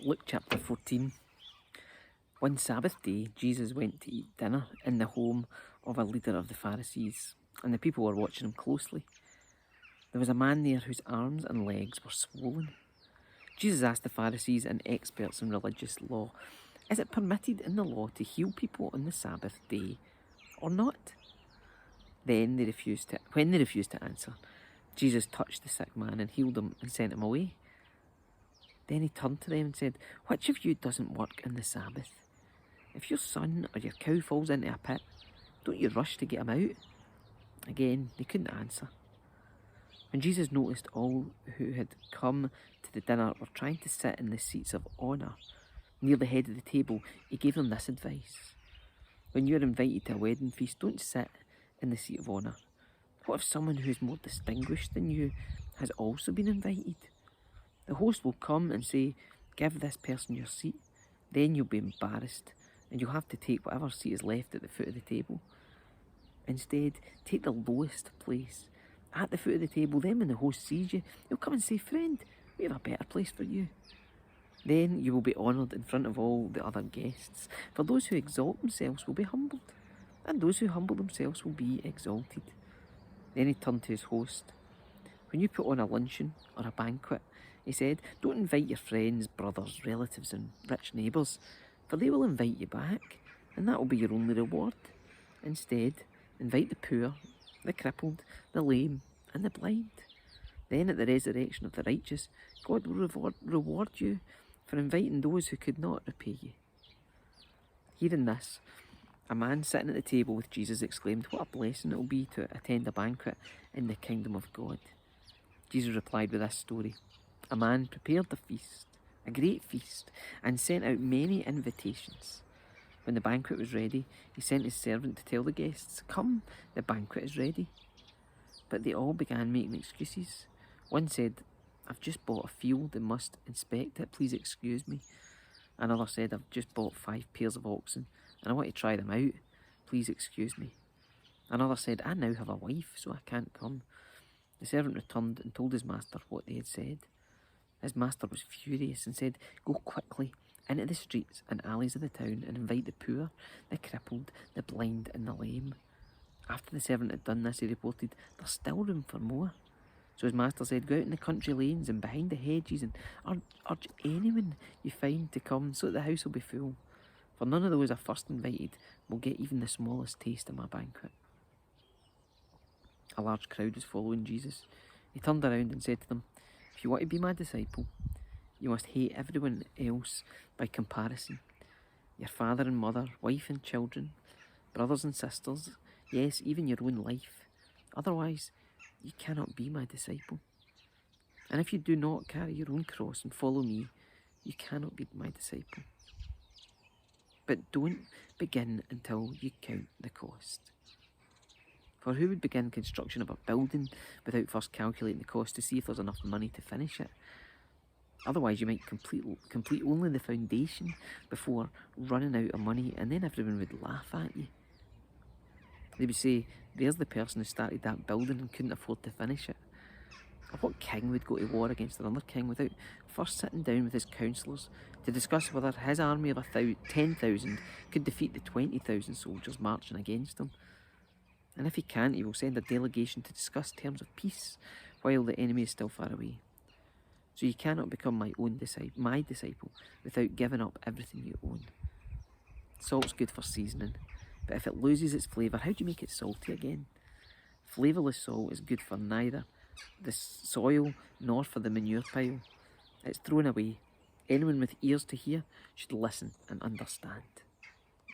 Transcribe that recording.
Luke chapter 14. One Sabbath day, Jesus went to eat dinner in the home of a leader of the Pharisees, and the people were watching him closely. There was a man there whose arms and legs were swollen. Jesus asked the Pharisees and experts in religious law, "Is it permitted in the law to heal people on the Sabbath day or not?" When they refused to answer, Jesus touched the sick man and healed him and sent him away. Then he turned to them and said, "Which of you doesn't work on the Sabbath? If your son or your cow falls into a pit, don't you rush to get him out?" Again, they couldn't answer. When Jesus noticed all who had come to the dinner were trying to sit in the seats of honour near the head of the table, he gave them this advice. When you are invited to a wedding feast, don't sit in the seat of honour. What if someone who is more distinguished than you has also been invited? The host will come and say, "Give this person your seat." Then you'll be embarrassed and you'll have to take whatever seat is left at the foot of the table. Instead, take the lowest place at the foot of the table. Then when the host sees you, he'll come and say, "Friend, we have a better place for you." Then you will be honoured in front of all the other guests. For those who exalt themselves will be humbled, and those who humble themselves will be exalted. Then he turned to his host. "When you put on a luncheon or a banquet," he said, "don't invite your friends, brothers, relatives and rich neighbours, for they will invite you back, and that will be your only reward. Instead, invite the poor, the crippled, the lame and the blind. Then at the resurrection of the righteous, God will reward you for inviting those who could not repay you." Hearing this, a man sitting at the table with Jesus exclaimed, "What a blessing it will be to attend a banquet in the kingdom of God." Jesus replied with this story. A man prepared a feast, a great feast, and sent out many invitations. When the banquet was ready, he sent his servant to tell the guests, "Come, the banquet is ready." But they all began making excuses. One said, "I've just bought a field and must inspect it. Please excuse me." Another said, "I've just bought 5 pairs of oxen and I want to try them out. Please excuse me." Another said, "I now have a wife, so I can't come." The servant returned and told his master what they had said. His master was furious and said, "Go quickly into the streets and alleys of the town and invite the poor, the crippled, the blind and the lame." After the servant had done this, he reported, "There's still room for more." So his master said, "Go out in the country lanes and behind the hedges and urge anyone you find to come, so that the house will be full. For none of those I first invited will get even the smallest taste of my banquet." A large crowd was following Jesus. He turned around and said to them, "If you want to be my disciple, you must hate everyone else by comparison. Your father and mother, wife and children, brothers and sisters, yes, even your own life. Otherwise, you cannot be my disciple. And if you do not carry your own cross and follow me, you cannot be my disciple. But don't begin until you count the cost. For who would begin construction of a building without first calculating the cost to see if there's enough money to finish it? Otherwise, you might complete only the foundation before running out of money, and then everyone would laugh at you. They would say, 'There's the person who started that building and couldn't afford to finish it.' Or what king would go to war against another king without first sitting down with his counsellors to discuss whether his army of 10,000 could defeat the 20,000 soldiers marching against him? And if he can't, he will send a delegation to discuss terms of peace while the enemy is still far away. So you cannot become my disciple without giving up everything you own. Salt's good for seasoning, but if it loses its flavour, how do you make it salty again? Flavourless salt is good for neither the soil nor for the manure pile. It's thrown away. Anyone with ears to hear should listen and understand."